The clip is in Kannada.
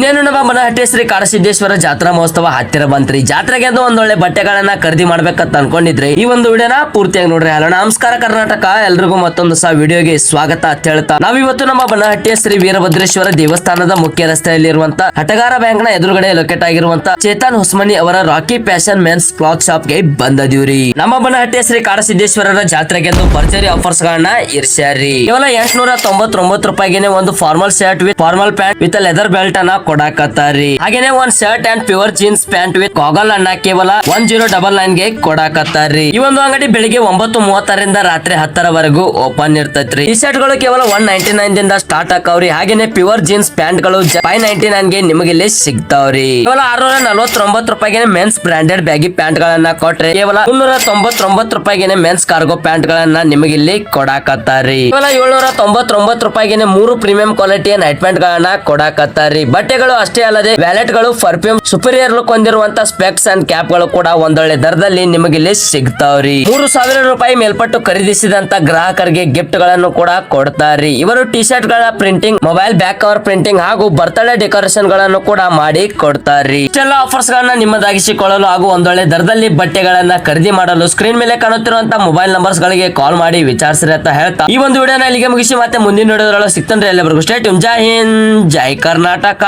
ಇನ್ನೇನು ನಮ್ಮ ಬನಹಟ್ಟಿ ಶ್ರೀ ಕಾಡಸಿದ್ದೇಶ್ವರ ಜಾತ್ರಾ ಮಹೋತ್ಸವ ಹತ್ತಿರ ಬಂತ್ರಿ. ಜಾತ್ರೆಗೆ ಅಂತ ಒಂದೊಳ್ಳೆ ಬಟ್ಟೆಗಳನ್ನ ಖರೀದಿ ಮಾಡ್ಬೇಕಂತ ಅನ್ಕೊಂಡಿದ್ರಿ. ಈ ಒಂದು ವಿಡಿಯೋನ ಪೂರ್ತಿಯಾಗಿ ನೋಡ್ರಿ. ಹಲೋ ನಮಸ್ಕಾರ ಕರ್ನಾಟಕ, ಎಲ್ರಿಗೂ ಮತ್ತೊಂದು ಸಹ ವಿಡಿಯೋಗೆ ಸ್ವಾಗತ ಅಂತ ಹೇಳ್ತಾ ನಾವಿವತ್ತು ನಮ್ಮ ಬನಹಟ್ಟಿಯ ಶ್ರೀ ವೀರಭದ್ರೇಶ್ವರ ದೇವಸ್ಥಾನದ ಮುಖ್ಯ ರಸ್ತೆಯಲ್ಲಿರುವಂತ ಹಟಗಾರ ಬ್ಯಾಂಕ್ ನ ಎದುರುಗಡೆ ಲೊಕೇಟ್ ಆಗಿರುವಂತ ಚೇತನ್ ಹುಸ್ಮನಿ ಅವರ Rocky fashion men's cloth shop ಗೆ ಬಂದದೀವ್ರಿ. ನಮ್ಮ ಬನಹಟ್ಟಿಯ ಶ್ರೀ ಕಾಡಸಿದ್ದೇಶ್ವರರ ಜಾತ್ರೆಗೆ ಭರ್ಜರಿ ಆಫರ್ಸ್ ಗಳನ್ನ ಇರ್ಸ್ಯಾರಿ. ಕೇವಲ 899 ರೂಪಾಯಿಗೆ ಒಂದು formal shirt with formal pant with leather belt ಅನ್ನ ಕೊಡಾಕತ್ತಾರಿ. ಹಾಗೇನೆ ಒಂದ್ shirt and pure jeans pant with gargle ಅನ್ನ ಕೇವಲ 1099 ಗೆ ಕೊಡಾಕತ್ತಾರಿ. ಈ ಒಂದು ಅಂಗಡಿ ಬೆಳಿಗ್ಗೆ 9:30 ರಾತ್ರಿ 10 ಓಪನ್ ಇರ್ತೈತ್ರಿ. ಈ ಶರ್ಟ್ ಗಳು ಕೇವಲ 199 ದಿಂದ ಸ್ಟಾರ್ಟ್ ಆಕಾವ್ರಿ. ಹಾಗೇನೆ ಪ್ಯೂರ್ ಜೀನ್ಸ್ ಪ್ಯಾಂಟ್ ಗಳು 599 ಗೆ ನಿಮಗೆ ಇಲ್ಲಿ ಸಿಗ್ತಾವ್ರಿ. ಕೇವಲ 649 ರೂಪಾಯಿಗೆ ಮೆನ್ಸ್ ಬ್ರಾಂಡೆಡ್ ಬ್ಯಾಗಿ ಪ್ಯಾಂಟ್ ಗಳನ್ನ ಕೊಟ್ರೆ ಕೇವಲ 399 ರೂಪಾಯಿಗೆ ಮೆನ್ಸ್ ಕಾರ್ಗೋ ಪ್ಯಾಂಟ್ ಗಳನ್ನ ನಿಮಗೆ ಇಲ್ಲಿ ಕೊಡಾಕತ್ತಾರಿ. ಕೇವಲ 799 ರೂಪಾಯಿಗೆ 3 ಪ್ರೀಮಿಯಂ ಕ್ವಾಲಿಟಿಯ ನೈಟ್ ಪ್ಯಾಂಟ್ ಗಳನ್ನ ಕೊಡಾಕತ್ತಾರಿ. ಬಟ್ಟೆಗಳು ಅಷ್ಟೇ ಅಲ್ಲದೆ ವ್ಯಾಲೆಟ್ ಗಳು, ಪರ್ಫ್ಯೂಮ್, ಸುಪೀರಿಯರ್ ಲುಕ್ ಹೊಂದಿರುವಂತ ಸ್ಪೆಕ್ಸ್ ಅಂಡ್ ಕ್ಯಾಪ್ ಗಳು ಕೂಡ ಒಂದೊಳ್ಳೆ ದರದಲ್ಲಿ ನಿಮಗೆ ಇಲ್ಲಿ ಸಿಗ್ತಾವ್ರಿ. 3000 ರೂಪಾಯಿ ಮೇಲ್ಪಟ್ಟು ಖರೀದಿಸಿದಂತ ಗ್ರಾಹಕರಿಗೆ ಗಿಫ್ಟ್ ಗಳನ್ನು ಕೂಡ ಕೊಡ್ತಾರಿ. ಇವರು ಟಿ ಶರ್ಟ್ ಗಳ printing, mobile back cover printing ಹಾಗೂ ಬರ್ತ್ಡೇ ಡೆಕೋರೇಷನ್ ಗಳನ್ನು ಕೂಡ ಮಾಡಿ ಕೊಡ್ತಾರಿ. ಇಷ್ಟೆಲ್ಲ ಆಫರ್ಸ್ ಗಳನ್ನ ನಿಮ್ಮದಾಗಿಸಿಕೊಳ್ಳಲು ಹಾಗೂ ಒಂದೊಳ್ಳೆ ದರದಲ್ಲಿ ಬಟ್ಟೆಗಳನ್ನ ಖರೀದಿ ಮಾಡಲು ಸ್ಕ್ರೀನ್ ಮೇಲೆ ಕಾಣುತ್ತಿರುವಂತ ಮೊಬೈಲ್ ನಂಬರ್ಸ್ ಗಳಿಗೆ ಕಾಲ್ ಮಾಡಿ ವಿಚಾರಿಸಿರಿ ಅಂತ ಹೇಳ್ತಾ ಈ ಒಂದು ವಿಡಿಯೋನ ಇಲ್ಲಿಗೆ ಮುಗಿಸಿ ಮತ್ತೆ ಮುಂದಿನ ವಿಡಿಯೋದೊಳಗೆ ಸಿಗ್ತಾನ್ರಿ. ಎಲ್ಲರಿಗೂ ಸ್ಟೇ ಟ್ಯೂನ್. ಜೈ ಹಿಂದ್, ಜೈ ಕರ್ನಾಟಕ.